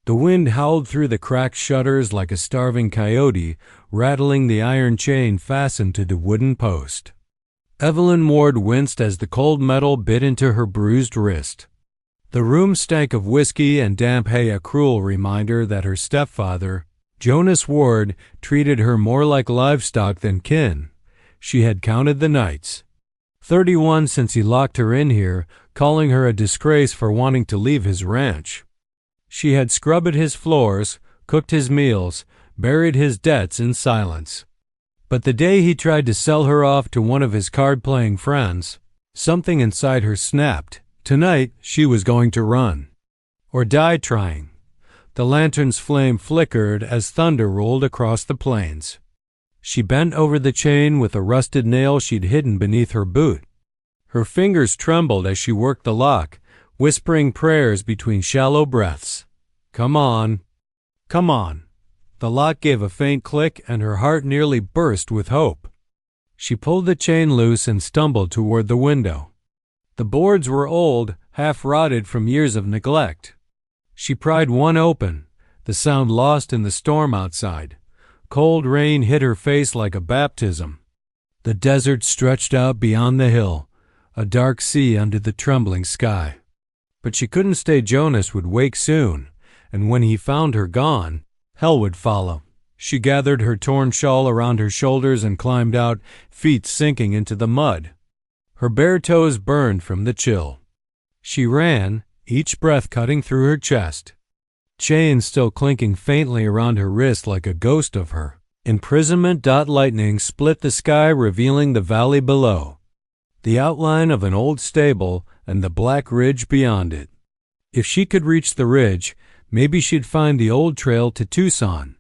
The wind howled through the cracked shutters like a starving coyote, rattling the iron chain fastened to the wooden post. Evelyn Ward winced as the cold metal bit into her bruised wrist. The room stank of whiskey and damp hay, a cruel reminder that her stepfather, Jonas Ward, treated her more like livestock than kin. She had counted the nights. 31 since he locked her in here, calling her a disgrace for wanting to leave his ranch. She had scrubbed his floors, cooked his meals, buried his debts in silence. But the day he tried to sell her off to one of his card-playing friends, something inside her snapped. Tonight she was going to run. Or die trying. The lantern's flame flickered as thunder rolled across the plains. She bent over the chain with a rusted nail she'd hidden beneath her boot. Her fingers trembled as she worked the lock, whispering prayers between shallow breaths. Come on. Come on. The lock gave a faint click and her heart nearly burst with hope. She pulled the chain loose and stumbled toward the window. The boards were old, half-rotted from years of neglect. She pried one open, the sound lost in the storm outside. Cold rain hit her face like a baptism. The desert stretched out beyond the hill, a dark sea under the trembling sky. But she couldn't stay. Jonas would wake soon, and when he found her gone, hell would follow. She gathered her torn shawl around her shoulders and climbed out, feet sinking into the mud. Her bare toes burned from the chill. She ran, each breath cutting through her chest. Chains still clinking faintly around her wrist like a ghost of her. Imprisonment. Lightning split the sky, revealing the valley below, the outline of an old stable and the black ridge beyond it. If she could reach the ridge, maybe she'd find the old trail to Tucson.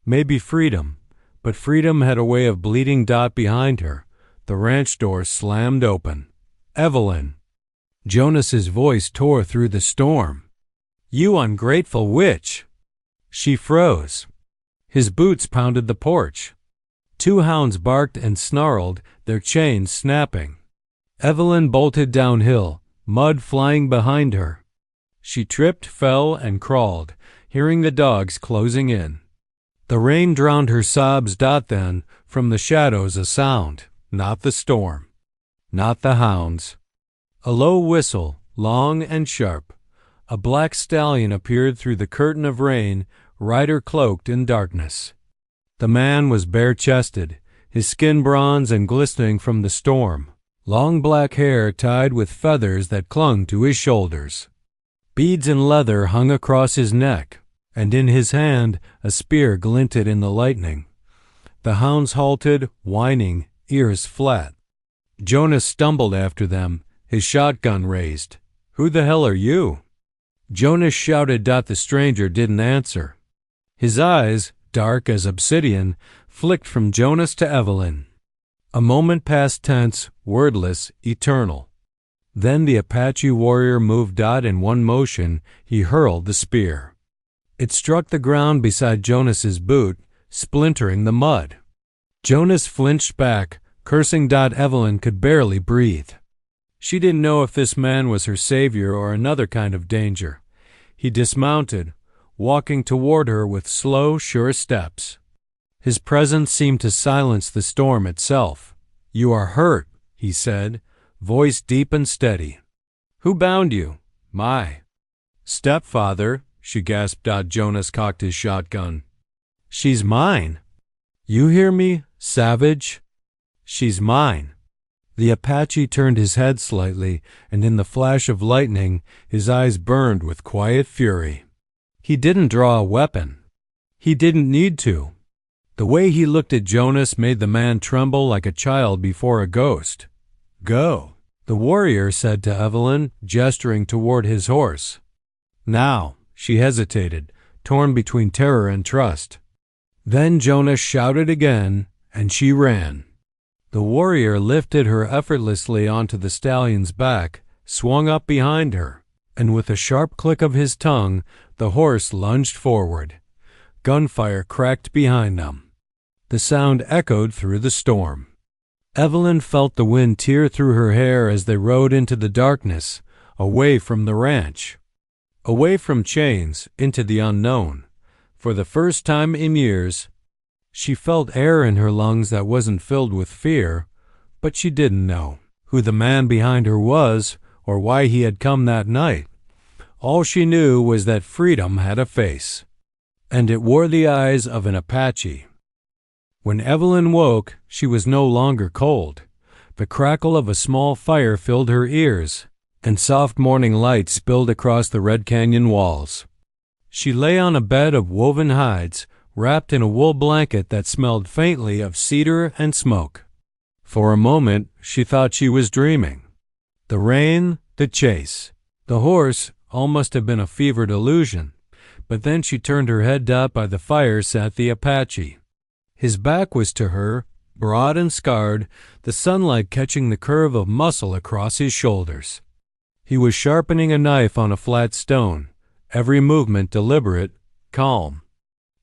Maybe freedom. But freedom had a way of bleeding. Behind her, the ranch door slammed open. Evelyn. Jonas's voice tore through the storm. You ungrateful witch. She froze. His boots pounded the porch. 2 hounds barked and snarled, their chains snapping. Evelyn bolted downhill, mud flying behind her. She tripped, fell, and crawled, hearing the dogs closing in. The rain drowned her sobs. Then, from the shadows, a sound. Not the storm. Not the hounds. A low whistle, long and sharp. A black stallion appeared through the curtain of rain, rider cloaked in darkness. The man was bare-chested, his skin bronze and glistening from the storm. Long black hair tied with feathers that clung to his shoulders. Beads and leather hung across his neck, and in his hand a spear glinted in the lightning. The hounds halted, whining, ears flat. Jonas stumbled after them, his shotgun raised. Who the hell are you? Jonas shouted. The stranger didn't answer. His eyes, dark as obsidian, flicked from Jonas to Evelyn. A moment passed, tense, wordless, eternal. Then the Apache warrior moved. In one motion, he hurled the spear. It struck the ground beside Jonas's boot, splintering the mud. Jonas flinched back, cursing. Evelyn could barely breathe. She didn't know if this man was her savior or another kind of danger. He dismounted, walking toward her with slow, sure steps. His presence seemed to silence the storm itself. You are hurt, he said, voice deep and steady. Who bound you? My stepfather, she gasped. Jonas cocked his shotgun. She's mine. You hear me, savage? She's mine. The Apache turned his head slightly, and in the flash of lightning, his eyes burned with quiet fury. He didn't draw a weapon. He didn't need to. The way he looked at Jonas made the man tremble like a child before a ghost. Go, the warrior said to Evelyn, gesturing toward his horse. Now, she hesitated, torn between terror and trust. Then Jonas shouted again, and she ran. The warrior lifted her effortlessly onto the stallion's back, swung up behind her, and with a sharp click of his tongue, the horse lunged forward. Gunfire cracked behind them. The sound echoed through the storm. Evelyn felt the wind tear through her hair as they rode into the darkness, away from the ranch. away from chains, into the unknown. For the first time in years, she felt air in her lungs that wasn't filled with fear, but she didn't know who the man behind her was or why he had come that night. All she knew was that freedom had a face, and it wore the eyes of an Apache. When Evelyn woke, she was no longer cold. The crackle of a small fire filled her ears, and soft morning light spilled across the Red Canyon walls. She lay on a bed of woven hides, wrapped in a wool blanket that smelled faintly of cedar and smoke. For a moment, she thought she was dreaming. The rain, the chase, the horse all must have been a fevered illusion, but then she turned her head up. By the fire sat the Apache. His back was to her, broad and scarred, the sunlight catching the curve of muscle across his shoulders. He was sharpening a knife on a flat stone, every movement deliberate, calm.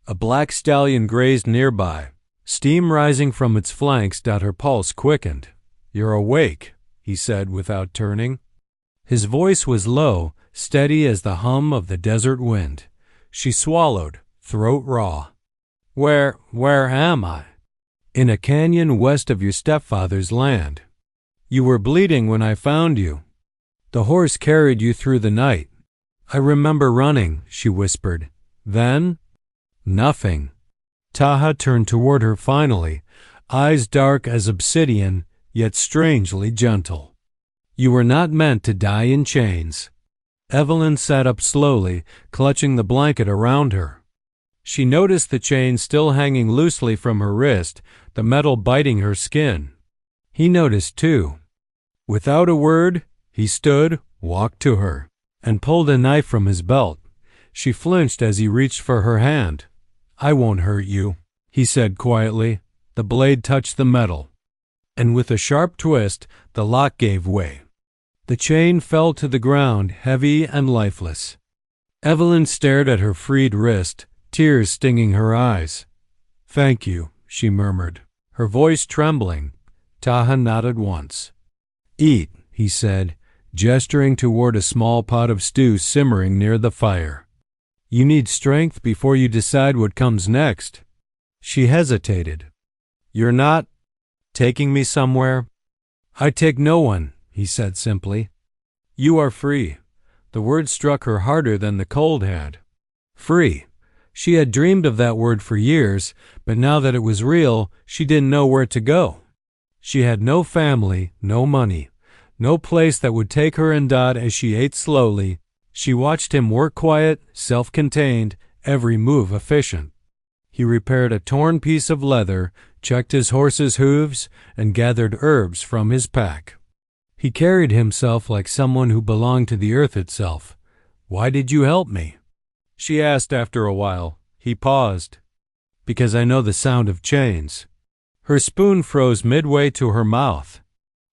A black stallion grazed nearby. Steam rising from its flanks. Her pulse quickened. "You're awake," he said without turning. His voice was low, steady as the hum of the desert wind. She swallowed, throat raw. Where am I?" "In a canyon west of your stepfather's land. You were bleeding when I found you. The horse carried you through the night." "I remember running," she whispered. "Then?" "Nothing." Taha turned toward her finally, eyes dark as obsidian, yet strangely gentle. "You were not meant to die in chains." Evelyn sat up slowly, clutching the blanket around her. She noticed the chain still hanging loosely from her wrist, the metal biting her skin. He noticed too. Without a word, he stood, walked to her, and pulled a knife from his belt. She flinched as he reached for her hand. "I won't hurt you," he said quietly. The blade touched the metal, and with a sharp twist, the lock gave way. The chain fell to the ground, heavy and lifeless. Evelyn stared at her freed wrist, tears stinging her eyes. "Thank you," she murmured, her voice trembling. Taha nodded once. "Eat," he said, gesturing toward a small pot of stew simmering near the fire. "You need strength before you decide what comes next." She hesitated. "You're not taking me somewhere?" "I take no one," he said simply. "You are free." The word struck her harder than the cold had. Free. She had dreamed of that word for years, but now that it was real, she didn't know where to go. She had no family, no money, no place that would take her and Dot. As she ate slowly, she watched him work, quiet, self-contained, every move efficient. He repaired a torn piece of leather, checked his horse's hooves, and gathered herbs from his pack. He carried himself like someone who belonged to the earth itself. "Why did you help me?" she asked after a while. He paused. "Because I know the sound of chains." Her spoon froze midway to her mouth.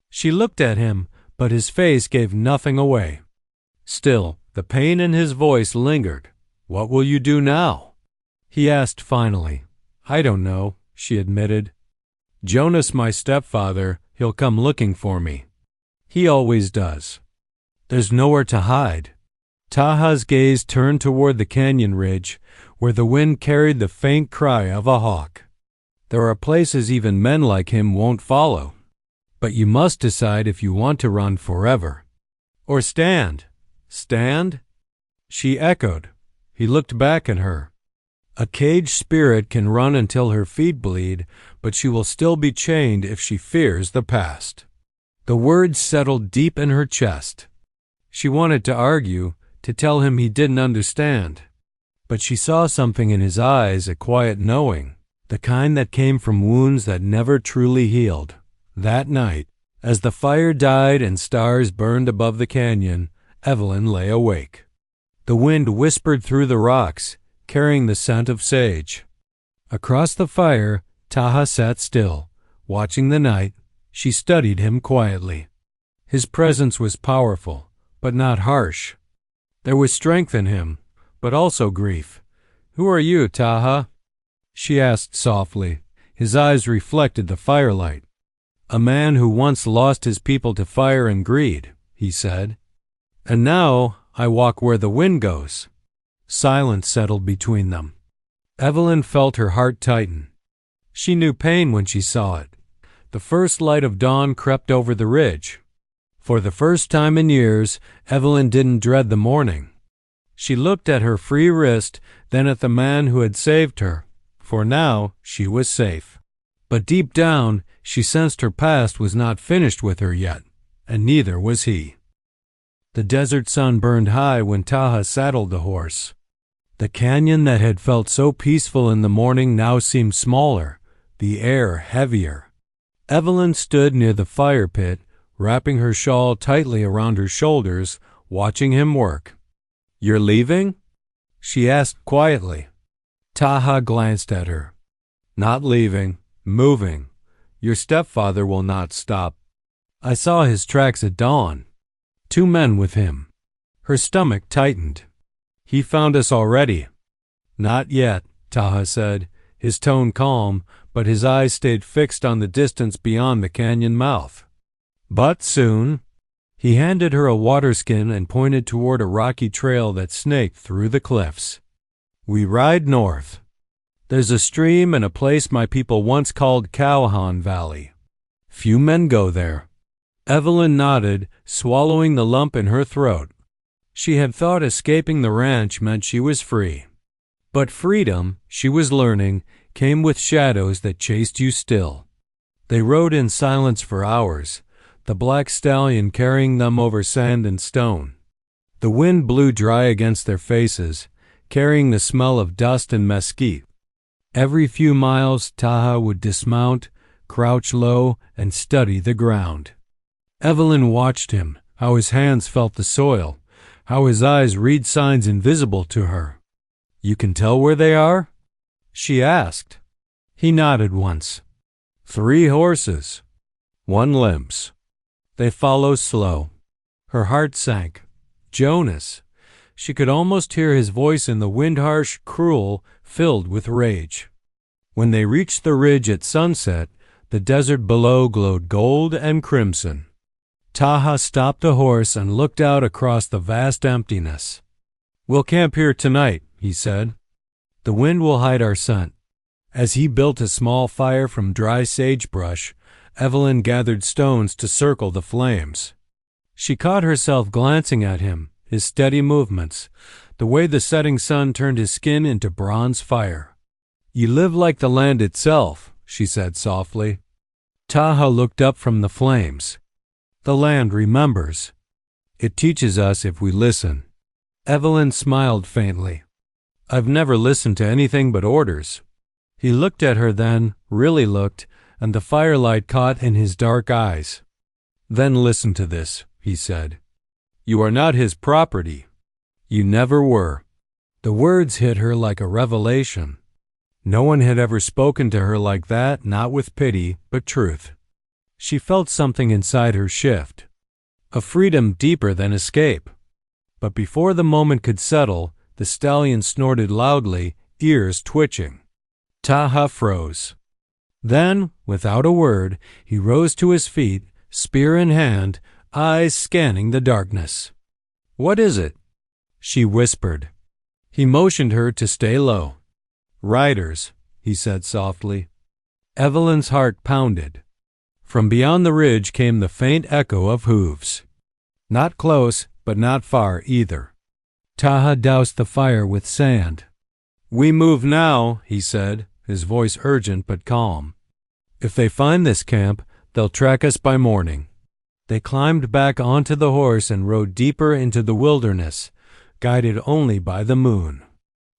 She looked at him, but his face gave nothing away. Still, the pain in his voice lingered. "What will you do now?" he asked finally. "I don't know," she admitted. "Jonas, my stepfather, he'll come looking for me. He always does. There's nowhere to hide." Taha's gaze turned toward the canyon ridge, where the wind carried the faint cry of a hawk. "There are places even men like him won't follow. But you must decide if you want to run forever. Or stand." "Stand?" she echoed. He looked back at her. "A caged spirit can run until her feet bleed, but she will still be chained if she fears the past." The words settled deep in her chest. She wanted to argue, to tell him he didn't understand. But she saw something in his eyes, a quiet knowing, the kind that came from wounds that never truly healed. That night, as the fire died and stars burned above the canyon, Evelyn lay awake. The wind whispered through the rocks, carrying the scent of sage. Across the fire, Taha sat still, watching the night. She studied him quietly. His presence was powerful, but not harsh. There was strength in him, but also grief. "Who are you, Taha?" she asked softly. His eyes reflected the firelight. "A man who once lost his people to fire and greed," he said. "And now I walk where the wind goes." Silence settled between them. Evelyn felt her heart tighten. She knew pain when she saw it. The first light of dawn crept over the ridge. For the first time in years, Evelyn didn't dread the morning. She looked at her free wrist, then at the man who had saved her, for now she was safe. But deep down, she sensed her past was not finished with her yet, and neither was he. The desert sun burned high when Taha saddled the horse. The canyon that had felt so peaceful in the morning now seemed smaller, the air heavier. Evelyn stood near the fire pit, wrapping her shawl tightly around her shoulders, watching him work. "You're leaving?" she asked quietly. Taha glanced at her. "Not leaving, moving. Your stepfather will not stop. I saw his tracks at dawn. 2 men with him." Her stomach tightened. "He found us already." "Not yet," Taha said, his tone calm, but his eyes stayed fixed on the distance beyond the canyon mouth. "But soon." He handed her a waterskin and pointed toward a rocky trail that snaked through the cliffs. "We ride north. There's a stream and a place my people once called Cowhan Valley. Few men go there." Evelyn nodded, swallowing the lump in her throat. She had thought escaping the ranch meant she was free. But freedom, she was learning, came with shadows that chased you still. They rode in silence for hours, the black stallion carrying them over sand and stone. The wind blew dry against their faces, carrying the smell of dust and mesquite. Every few miles, Taha would dismount, crouch low, and study the ground. Evelyn watched him, how his hands felt the soil, how his eyes read signs invisible to her. "You can tell where they are?" she asked. He nodded once. 3 horses. 1 limps. They follow slow. Her heart sank. Jonas. She could almost hear his voice in the wind-harsh, cruel, filled with rage. When they reached the ridge at sunset, the desert below glowed gold and crimson. Taha stopped the horse and looked out across the vast emptiness. "We'll camp here tonight," he said. "The wind will hide our scent." As he built a small fire from dry sagebrush, Evelyn gathered stones to circle the flames. She caught herself glancing at him, his steady movements, the way the setting sun turned his skin into bronze fire. "You live like the land itself," she said softly. Taha looked up from the flames. "The land remembers. It teaches us if we listen." Evelyn smiled faintly. "I've never listened to anything but orders." He looked at her then, really looked, and the firelight caught in his dark eyes. "Then listen to this," he said. "You are not his property. You never were." The words hit her like a revelation. No one had ever spoken to her like that, not with pity, but truth. She felt something inside her shift, a freedom deeper than escape. But before the moment could settle, the stallion snorted loudly, ears twitching. Taha froze. Then, without a word, he rose to his feet, spear in hand, eyes scanning the darkness. "What is it?" she whispered. He motioned her to stay low. "Riders," he said softly. Evelyn's heart pounded. From beyond the ridge came the faint echo of hooves. Not close, but not far either. Taha doused the fire with sand. "We move now," he said, his voice urgent but calm. "If they find this camp, they'll track us by morning." They climbed back onto the horse and rode deeper into the wilderness, guided only by the moon.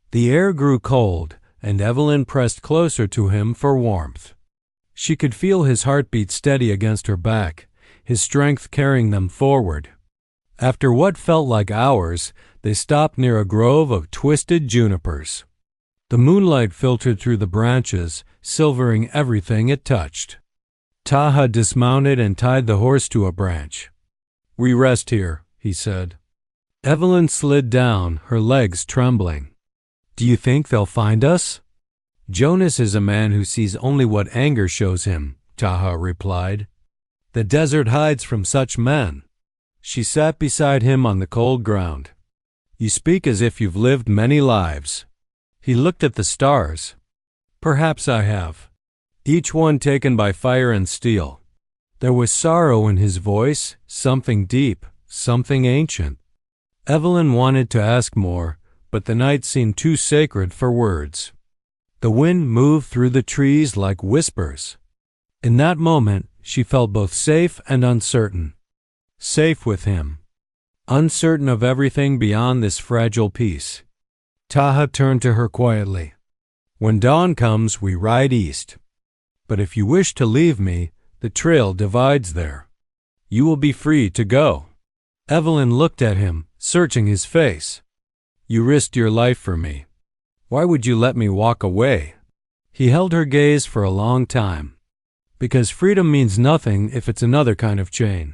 The air grew cold, and Evelyn pressed closer to him for warmth. She could feel his heartbeat steady against her back, his strength carrying them forward. After what felt like hours, they stopped near a grove of twisted junipers. The moonlight filtered through the branches, silvering everything it touched. Taha dismounted and tied the horse to a branch. "We rest here," he said. Evelyn slid down, her legs trembling. "Do you think they'll find us?" "Jonas is a man who sees only what anger shows him," Taha replied. "The desert hides from such men." She sat beside him on the cold ground. You speak as if you've lived many lives. He looked at the stars. Perhaps I have. Each one taken by fire and steel. There was sorrow in his voice, something deep, something ancient. Evelyn wanted to ask more, but the night seemed too sacred for words. The wind moved through the trees like whispers. In that moment, she felt both safe and uncertain. Safe with him. Uncertain of everything beyond this fragile peace. Taha turned to her quietly. When dawn comes, we ride east. But if you wish to leave me, the trail divides there. You will be free to go. Evelyn looked at him, searching his face. You risked your life for me. Why would you let me walk away? He held her gaze for a long time. Because freedom means nothing if it's another kind of chain.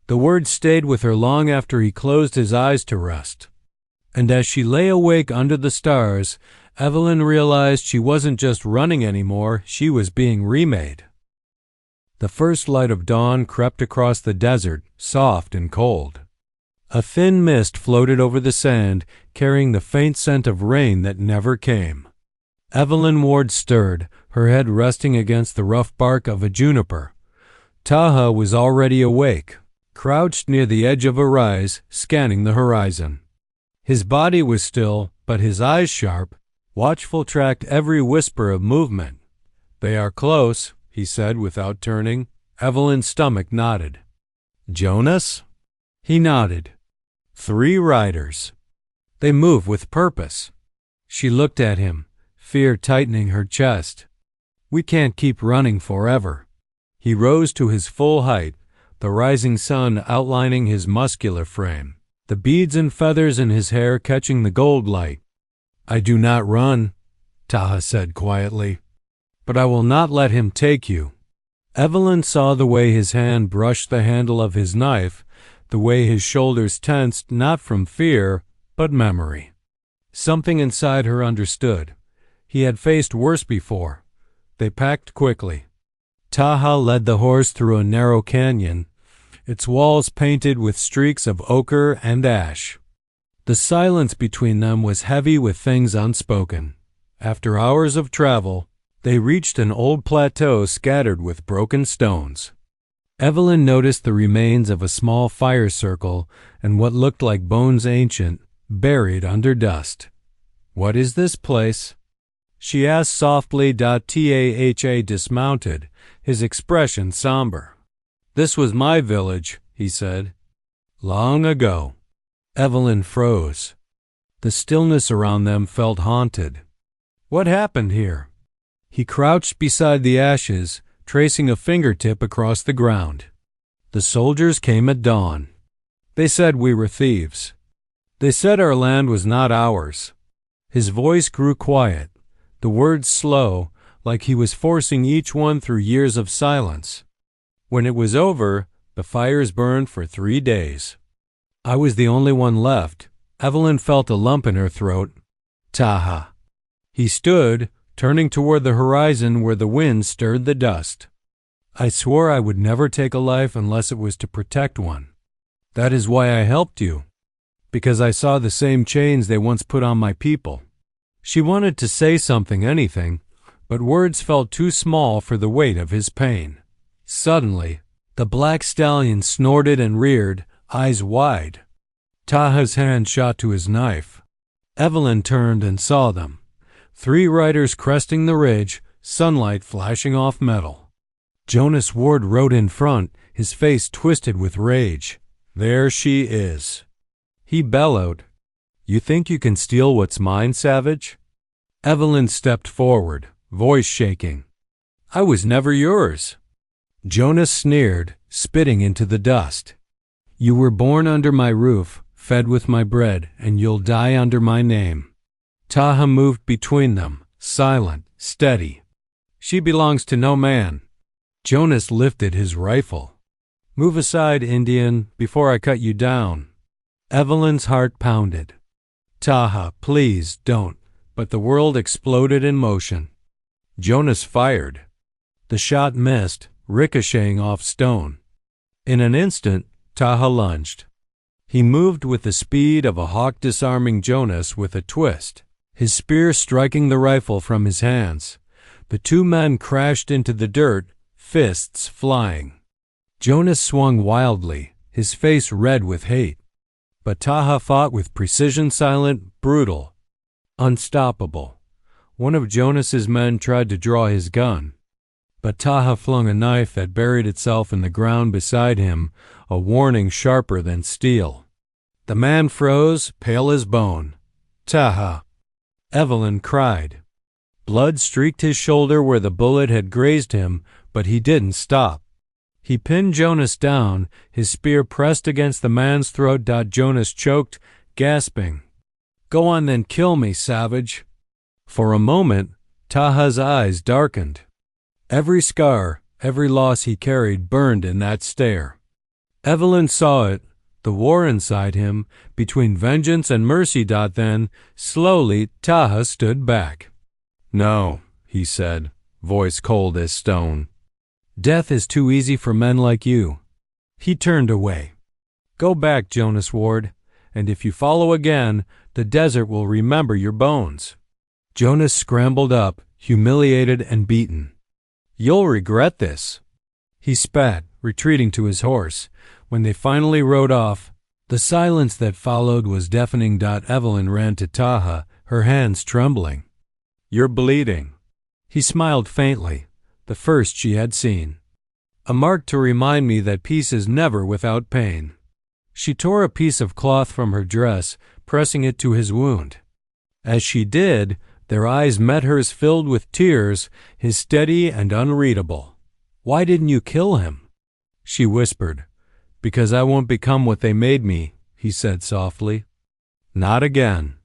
The words stayed with her long after he closed his eyes to rest. And as she lay awake under the stars, Evelyn realized she wasn't just running anymore, she was being remade. The first light of dawn crept across the desert, soft and cold. A thin mist floated over the sand, carrying the faint scent of rain that never came. Evelyn Ward stirred, her head resting against the rough bark of a juniper. Taha was already awake, crouched near the edge of a rise, scanning the horizon. His body was still, but his eyes sharp, watchful, tracked every whisper of movement. They are close, he said without turning. Evelyn's stomach nodded. Jonas? He nodded. 3 riders. They move with purpose. She looked at him, fear tightening her chest. We can't keep running forever. He rose to his full height, the rising sun outlining his muscular frame, the beads and feathers in his hair catching the gold light. I do not run, Taha said quietly, but I will not let him take you. Evelyn saw the way his hand brushed the handle of his knife, the way his shoulders tensed not from fear, but memory. Something inside her understood. He had faced worse before. They packed quickly. Taha led the horse through a narrow canyon, its walls painted with streaks of ochre and ash. The silence between them was heavy with things unspoken. After hours of travel, they reached an old plateau scattered with broken stones. Evelyn noticed the remains of a small fire circle and what looked like bones ancient, buried under dust. What is this place? She asked softly. Taha dismounted, his expression somber. This was my village, he said. Long ago. Evelyn froze. The stillness around them felt haunted. What happened here? He crouched beside the ashes, tracing a fingertip across the ground. The soldiers came at dawn. They said we were thieves. They said our land was not ours. His voice grew quiet, the words slow, like he was forcing each one through years of silence. When it was over, the fires burned for 3 days. I was the only one left. Evelyn felt a lump in her throat. Taha. He stood, turning toward the horizon where the wind stirred the dust. I swore I would never take a life unless it was to protect one. That is why I helped you, because I saw the same chains they once put on my people. She wanted to say something, anything, but words felt too small for the weight of his pain. Suddenly, the black stallion snorted and reared, eyes wide. Taha's hand shot to his knife. Evelyn turned and saw them. 3 riders cresting the ridge, sunlight flashing off metal. Jonas Ward rode in front, his face twisted with rage. There she is. He bellowed. You think you can steal what's mine, savage? Evelyn stepped forward, voice shaking. I was never yours. Jonas sneered, spitting into the dust. You were born under my roof, fed with my bread, and you'll die under my name. Taha moved between them, silent, steady. She belongs to no man. Jonas lifted his rifle. Move aside, Indian, before I cut you down. Evelyn's heart pounded. Taha, please, don't. But the world exploded in motion. Jonas fired. The shot missed, ricocheting off stone. In an instant, Taha lunged. He moved with the speed of a hawk, disarming Jonas with a twist, his spear striking the rifle from his hands. The two men crashed into the dirt, fists flying. Jonas swung wildly, his face red with hate. But Taha fought with precision, silent, brutal, unstoppable. One of Jonas's men tried to draw his gun, but Taha flung a knife that buried itself in the ground beside him, a warning sharper than steel. The man froze, pale as bone. "Taha!" Evelyn cried. Blood streaked his shoulder where the bullet had grazed him, but he didn't stop. He pinned Jonas down, his spear pressed against the man's throat. Jonas choked, gasping. "Go on then, kill me, savage." For a moment, Taha's eyes darkened. Every scar, every loss he carried burned in that stare. Evelyn saw it, the war inside him, between vengeance and mercy. Then, slowly, Taha stood back. "No," he said, voice cold as stone. "Death is too easy for men like you." He turned away. "Go back, Jonas Ward, and if you follow again, the desert will remember your bones." Jonas scrambled up, humiliated and beaten. "You'll regret this." He spat, retreating to his horse. When they finally rode off, the silence that followed was deafening. Evelyn ran to Taha, her hands trembling. "You're bleeding." He smiled faintly, the first she had seen. "A mark to remind me that peace is never without pain." She tore a piece of cloth from her dress, pressing it to his wound. As she did, their eyes met hers, filled with tears, his steady and unreadable. "Why didn't you kill him?" She whispered. "Because I won't become what they made me," he said softly. "Not again."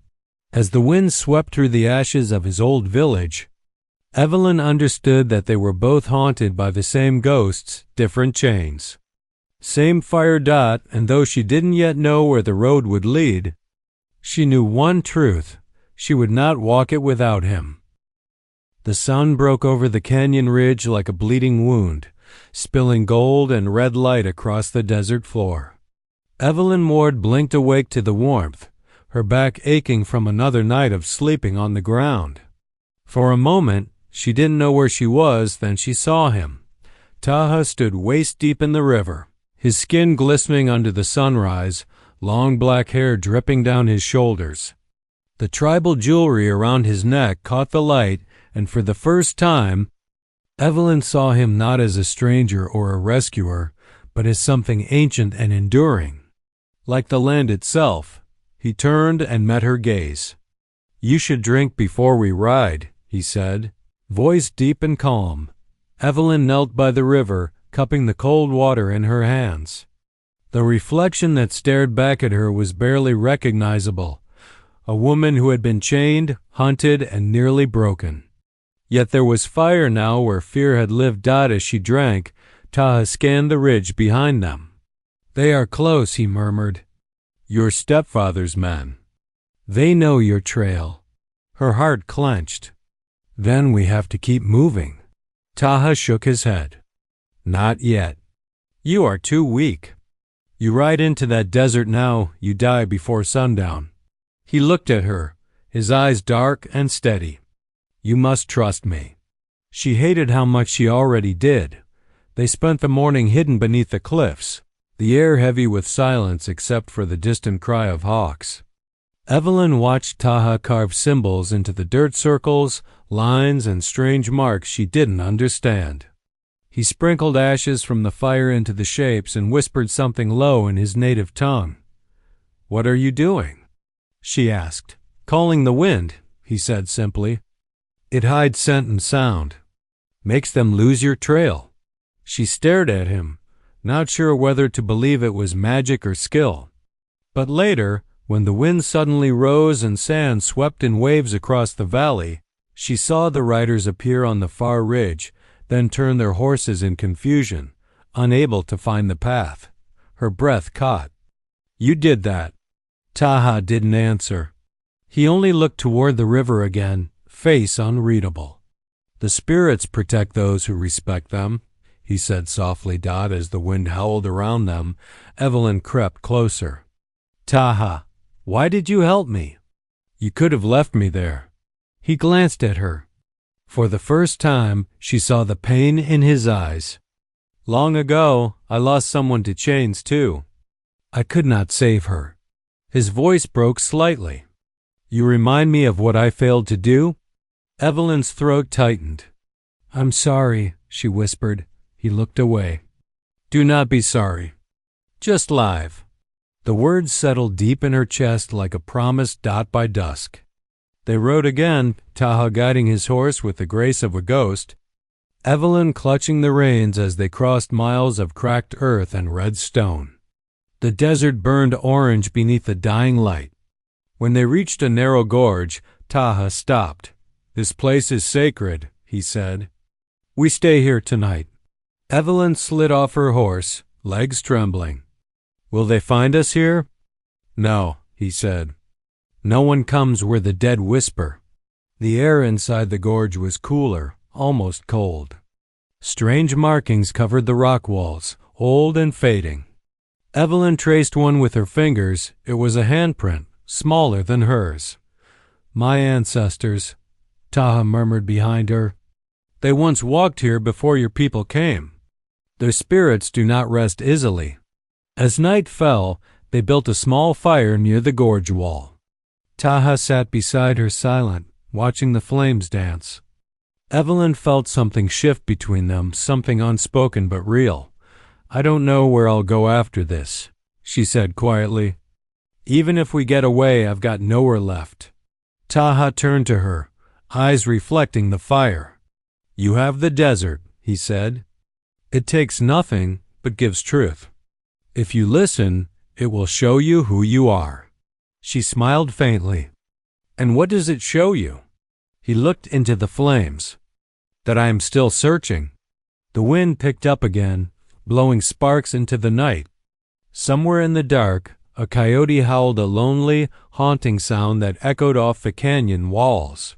As the wind swept through the ashes of his old village, Evelyn understood that they were both haunted by the same ghosts, different chains. Same fire. And though she didn't yet know where the road would lead, she knew one truth: she would not walk it without him. The sun broke over the canyon ridge like a bleeding wound, spilling gold and red light across the desert floor. Evelyn Ward blinked awake to the warmth, her back aching from another night of sleeping on the ground. For a moment, she didn't know where she was. Then she saw him. Taha stood waist-deep in the river, his skin glistening under the sunrise, long black hair dripping down his shoulders. The tribal jewelry around his neck caught the light, and for the first time, Evelyn saw him not as a stranger or a rescuer, but as something ancient and enduring. Like the land itself, he turned and met her gaze. "You should drink before we ride," he said, voice deep and calm. Evelyn knelt by the river, cupping the cold water in her hands. The reflection that stared back at her was barely recognizable, a woman who had been chained, hunted, and nearly broken. Yet there was fire now where fear had lived. As she drank, Taha scanned the ridge behind them. "They are close," he murmured. "Your stepfather's men. They know your trail." Her heart clenched. "Then we have to keep moving." Taha shook his head. "Not yet. You are too weak. You ride into that desert now, you die before sundown." He looked at her, his eyes dark and steady. "You must trust me." She hated how much she already did. They spent the morning hidden beneath the cliffs, the air heavy with silence except for the distant cry of hawks. Evelyn watched Taha carve symbols into the dirt, circles, lines, and strange marks she didn't understand. He sprinkled ashes from the fire into the shapes and whispered something low in his native tongue. "What are you doing?" she asked. "Calling the wind," he said simply. "It hides scent and sound. Makes them lose your trail." She stared at him, not sure whether to believe it was magic or skill. But later, when the wind suddenly rose and sand swept in waves across the valley, she saw the riders appear on the far ridge, then turn their horses in confusion, unable to find the path. Her breath caught. "You did that." Taha didn't answer. He only looked toward the river again, face unreadable. "The spirits protect those who respect them," he said softly. As the wind howled around them, Evelyn crept closer. Taha, why did you help me? You could have left me there. He glanced at her. For the first time, she saw the pain in his eyes. Long ago, I lost someone to chains too. I could not save her. His voice broke slightly. You remind me of what I failed to do? Evelyn's throat tightened. I'm sorry, she whispered. He looked away. Do not be sorry. Just live. The words settled deep in her chest like a promised dot by dusk. They rode again, Taha guiding his horse with the grace of a ghost, Evelyn clutching the reins as they crossed miles of cracked earth and red stone. The desert burned orange beneath the dying light. When they reached a narrow gorge, Taha stopped. This place is sacred, he said. We stay here tonight. Evelyn slid off her horse, legs trembling. Will they find us here? No, he said. No one comes where the dead whisper. The air inside the gorge was cooler, almost cold. Strange markings covered the rock walls, old and fading. Evelyn traced one with her fingers. It was a handprint, smaller than hers. My ancestors, Taha murmured behind her. They once walked here before your people came. Their spirits do not rest easily. As night fell, they built a small fire near the gorge wall. Taha sat beside her silent, watching the flames dance. Evelyn felt something shift between them, something unspoken but real. I don't know where I'll go after this, she said quietly. Even if we get away, I've got nowhere left. Taha turned to her, eyes reflecting the fire. You have the desert, he said. It takes nothing but gives truth. If you listen, it will show you who you are. She smiled faintly. And what does it show you? He looked into the flames. That I am still searching. The wind picked up again, blowing sparks into the night. Somewhere in the dark, a coyote howled a lonely, haunting sound that echoed off the canyon walls.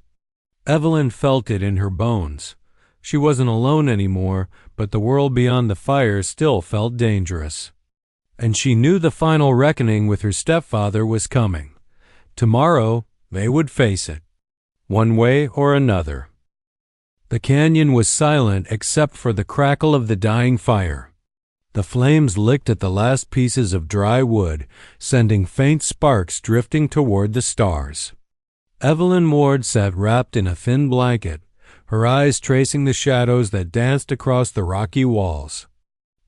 Evelyn felt it in her bones. She wasn't alone anymore, but the world beyond the fire still felt dangerous. And she knew the final reckoning with her stepfather was coming. Tomorrow, they would face it, one way or another. The canyon was silent except for the crackle of the dying fire. The flames licked at the last pieces of dry wood, sending faint sparks drifting toward the stars. Evelyn Ward sat wrapped in a thin blanket, her eyes tracing the shadows that danced across the rocky walls.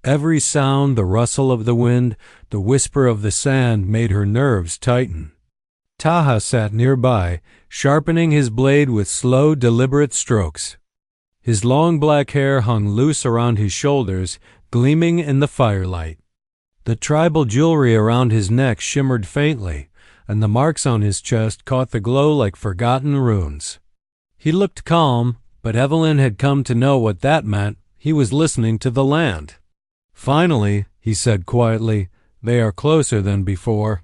Every sound, the rustle of the wind, the whisper of the sand made her nerves tighten. Taha sat nearby, sharpening his blade with slow, deliberate strokes. His long black hair hung loose around his shoulders, gleaming in the firelight. The tribal jewelry around his neck shimmered faintly, and the marks on his chest caught the glow like forgotten runes. He looked calm, but Evelyn had come to know what that meant. He was listening to the land. Finally, he said quietly, they are closer than before.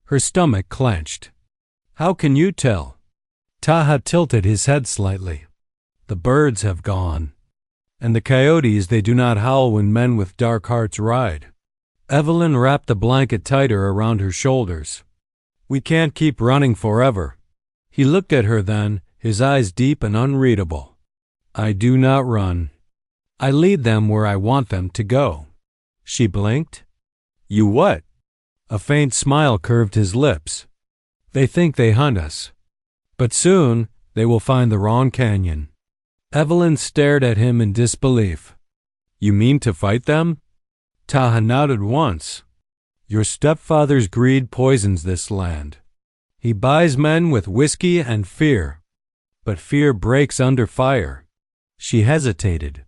Her stomach clenched. How can you tell? Taha tilted his head slightly. The birds have gone. And the coyotes, they do not howl when men with dark hearts ride. Evelyn wrapped the blanket tighter around her shoulders. We can't keep running forever. He looked at her then, his eyes deep and unreadable. I do not run. I lead them where I want them to go. She blinked. You what? A faint smile curved his lips. They think they hunt us. But soon they will find the wrong canyon. Evelyn stared at him in disbelief. You mean to fight them? Taha nodded once. Your stepfather's greed poisons this land. He buys men with whiskey and fear. But fear breaks under fire. She hesitated.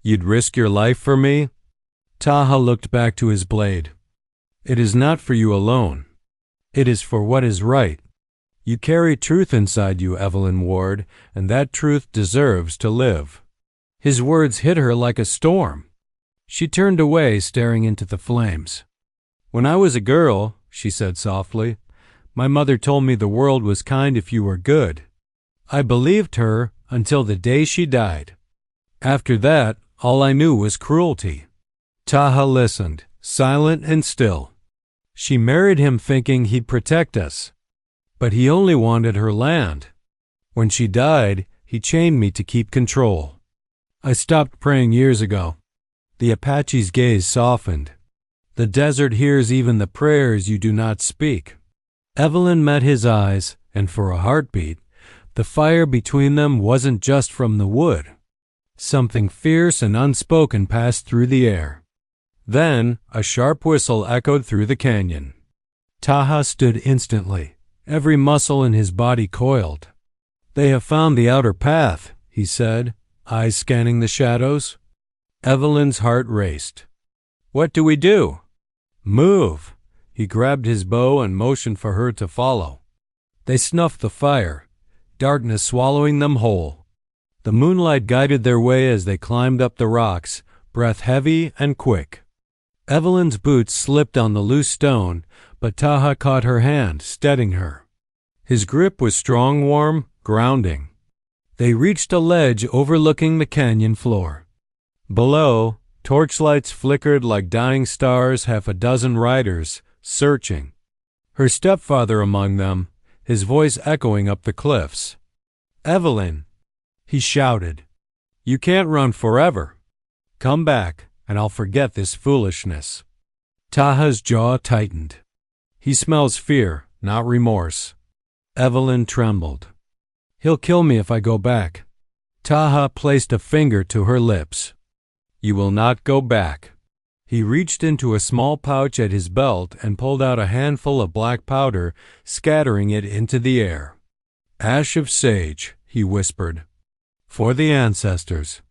You'd risk your life for me? Taha looked back to his blade. It is not for you alone. It is for what is right. You carry truth inside you, Evelyn Ward, and that truth deserves to live. His words hit her like a storm. She turned away, staring into the flames. When I was a girl, she said softly, my mother told me the world was kind if you were good. I believed her until the day she died. After that, all I knew was cruelty. Taha listened, silent and still. She married him thinking he'd protect us, but he only wanted her land. When she died, he chained me to keep control. I stopped praying years ago." The Apache's gaze softened. "The desert hears even the prayers you do not speak." Evelyn met his eyes, and for a heartbeat, the fire between them wasn't just from the wood. Something fierce and unspoken passed through the air. Then a sharp whistle echoed through the canyon. Taha stood instantly, every muscle in his body coiled. "They have found the outer path," he said, eyes scanning the shadows. Evelyn's heart raced. "What do we do?" "Move." He grabbed his bow and motioned for her to follow. They snuffed the fire, darkness swallowing them whole. The moonlight guided their way as they climbed up the rocks, breath heavy and quick. Evelyn's boots slipped on the loose stone, but Taha caught her hand, steadying her. His grip was strong, warm, grounding. They reached a ledge overlooking the canyon floor. Below, torchlights flickered like dying stars, half a dozen riders, searching. Her stepfather among them, his voice echoing up the cliffs. "Evelyn," he shouted, "you can't run forever. Come back, and I'll forget this foolishness." Taha's jaw tightened. "He smells fear, not remorse." Evelyn trembled. "He'll kill me if I go back." Taha placed a finger to her lips. "You will not go back." He reached into a small pouch at his belt and pulled out a handful of black powder, scattering it into the air. "Ash of sage," he whispered, "for the ancestors."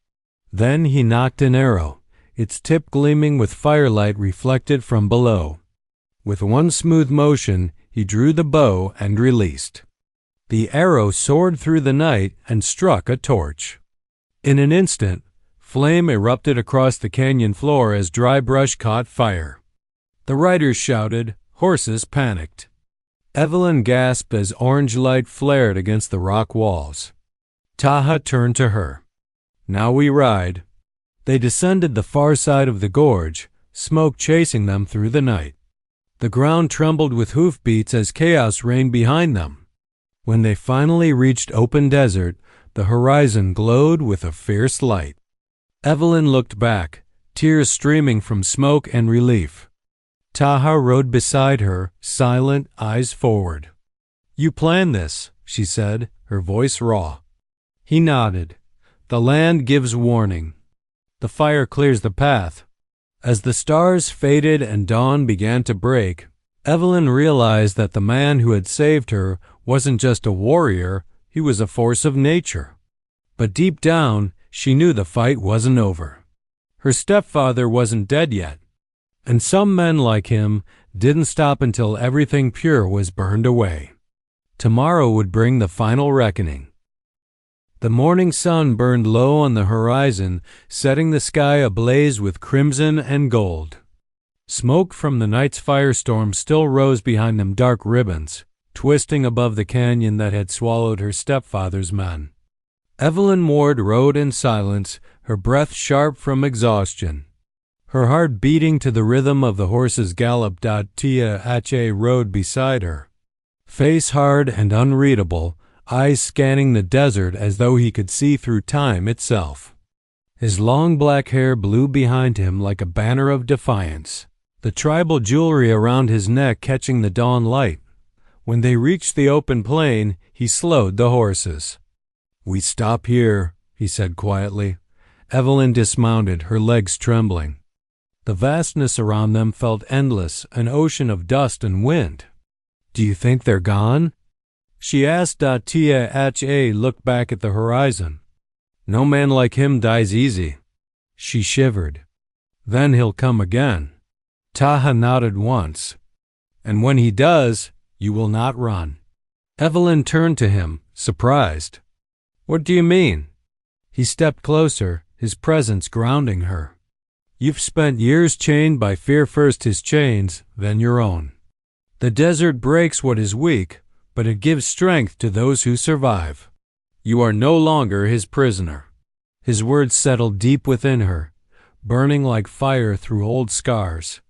Then he knocked an arrow, its tip gleaming with firelight reflected from below. With one smooth motion, he drew the bow and released. The arrow soared through the night and struck a torch. In an instant, flame erupted across the canyon floor as dry brush caught fire. The riders shouted, horses panicked. Evelyn gasped as orange light flared against the rock walls. Taha turned to her. "Now we ride." They descended the far side of the gorge, smoke chasing them through the night. The ground trembled with hoofbeats as chaos reigned behind them. When they finally reached open desert, the horizon glowed with a fierce light. Evelyn looked back, tears streaming from smoke and relief. Taha rode beside her, silent, eyes forward. "You planned this," she said, her voice raw. He nodded. "The land gives warning. The fire clears the path." As the stars faded and dawn began to break, Evelyn realized that the man who had saved her wasn't just a warrior, he was a force of nature. But deep down, she knew the fight wasn't over. Her stepfather wasn't dead yet, and some men like him didn't stop until everything pure was burned away. Tomorrow would bring the final reckoning. The morning sun burned low on the horizon, setting the sky ablaze with crimson and gold. Smoke from the night's firestorm still rose behind them dark ribbons, twisting above the canyon that had swallowed her stepfather's men. Evelyn Ward rode in silence, her breath sharp from exhaustion. Her heart beating to the rhythm of the horse's gallop. Apache rode beside her. Face hard and unreadable, eyes scanning the desert as though he could see through time itself. His long black hair blew behind him like a banner of defiance, the tribal jewelry around his neck catching the dawn light. When they reached the open plain, he slowed the horses. "We stop here," he said quietly. Evelyn dismounted, her legs trembling. The vastness around them felt endless, an ocean of dust and wind. "Do you think they're gone?" she asked. Taha looked back at the horizon. "No man like him dies easy." She shivered. "Then he'll come again." Taha nodded once. "And when he does, you will not run." Evelyn turned to him, surprised. "What do you mean?" He stepped closer, his presence grounding her. "You've spent years chained by fear, first his chains, then your own. The desert breaks what is weak, but it gives strength to those who survive. You are no longer his prisoner." His words settled deep within her, burning like fire through old scars.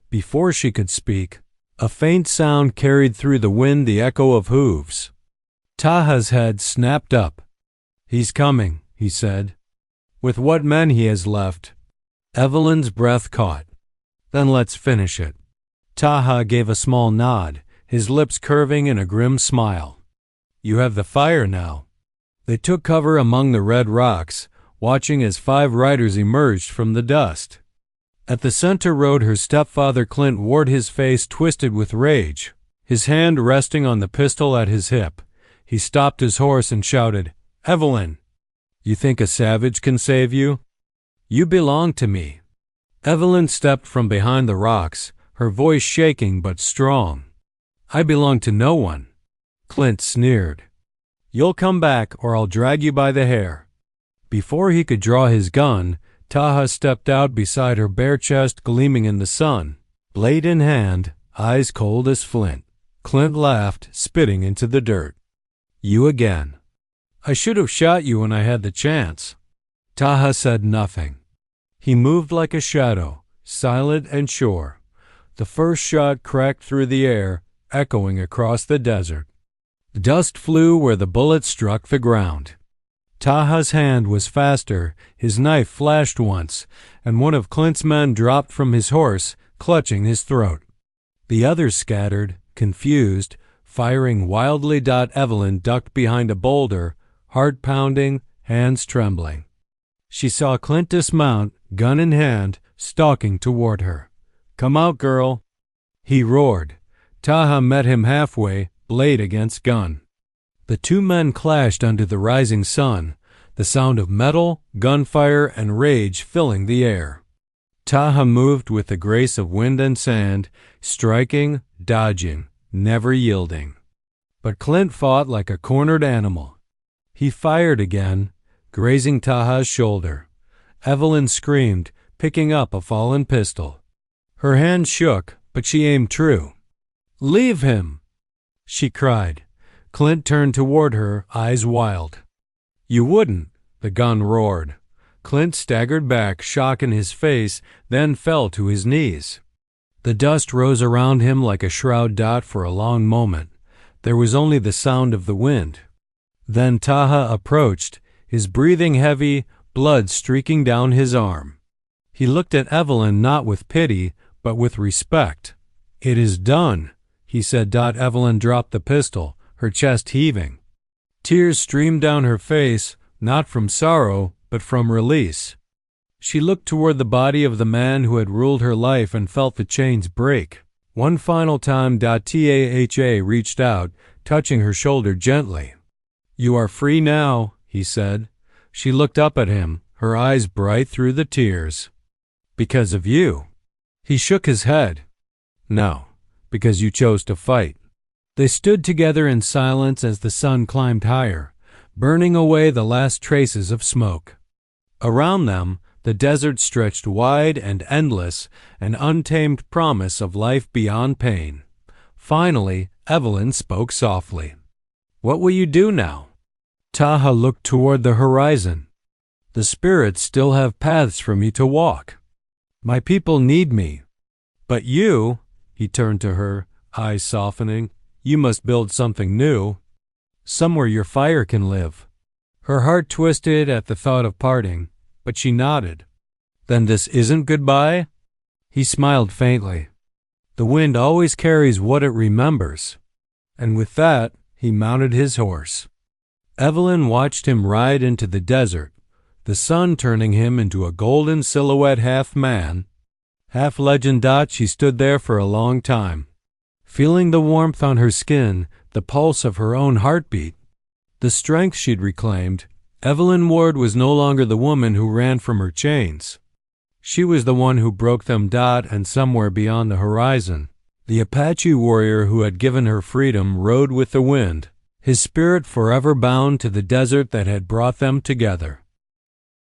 Before she could speak, A faint sound carried through the wind, the echo of hooves. Taha's head snapped up. "He's coming," he said. "With what men he has left." Evelyn's breath caught. "Then let's finish it." Taha gave a small nod, his lips curving in a grim smile. "You have the fire now." They took cover among the red rocks, watching as 5 riders emerged from the dust. At the center rode her stepfather Clint Ward, his face twisted with rage, his hand resting on the pistol at his hip. He stopped his horse and shouted, "Evelyn, you think a savage can save you? You belong to me." Evelyn stepped from behind the rocks, her voice shaking but strong. "I belong to no one." Clint sneered. "You'll come back or I'll drag you by the hair." Before he could draw his gun, Taha stepped out beside her, bare chest gleaming in the sun, blade in hand, eyes cold as flint. Clint laughed, spitting into the dirt. "You again. I should have shot you when I had the chance." Taha said nothing. He moved like a shadow, silent and sure. The first shot cracked through the air, echoing across the desert. Dust flew where the bullet struck the ground. Taha's hand was faster, his knife flashed once, and one of Clint's men dropped from his horse, clutching his throat. The others scattered, confused, firing wildly. Evelyn ducked behind a boulder, heart pounding, hands trembling. She saw Clint dismount, gun in hand, stalking toward her. "Come out, girl," he roared. Taha met him halfway, blade against gun. The 2 men clashed under the rising sun, the sound of metal, gunfire, and rage filling the air. Taha moved with the grace of wind and sand, striking, dodging, never yielding. But Clint fought like a cornered animal. He fired again, grazing Taha's shoulder. Evelyn screamed, picking up a fallen pistol. Her hand shook, but she aimed true. "Leave him!" she cried. Clint turned toward her, eyes wild. "You wouldn't," the gun roared. Clint staggered back, shock in his face, then fell to his knees. The dust rose around him like a shroud. For a long moment, there was only the sound of the wind. Then Taha approached, his breathing heavy, blood streaking down his arm. He looked at Evelyn not with pity, but with respect. "It is done," he said. Evelyn dropped the pistol, her chest heaving. Tears streamed down her face, not from sorrow, but from release. She looked toward the body of the man who had ruled her life and felt the chains break. One final time, Taha reached out, touching her shoulder gently. "You are free now," he said. She looked up at him, her eyes bright through the tears. "Because of you." He shook his head. "No, because you chose to fight." They stood together in silence as the sun climbed higher, burning away the last traces of smoke. Around them, the desert stretched wide and endless, an untamed promise of life beyond pain. Finally, Evelyn spoke softly. "What will you do now?" Taha looked toward the horizon. "The spirits still have paths for me to walk. My people need me. But you," he turned to her, eyes softening, "you must build something new, somewhere your fire can live." Her heart twisted at the thought of parting, but she nodded. "Then this isn't goodbye?" He smiled faintly. "The wind always carries what it remembers." And with that, he mounted his horse. Evelyn watched him ride into the desert, the sun turning him into a golden silhouette, half man, half legend. She stood there for a long time, feeling the warmth on her skin, the pulse of her own heartbeat, the strength she'd reclaimed. Evelyn Ward was no longer the woman who ran from her chains. She was the one who broke them. And somewhere beyond the horizon, the Apache warrior who had given her freedom rode with the wind, his spirit forever bound to the desert that had brought them together.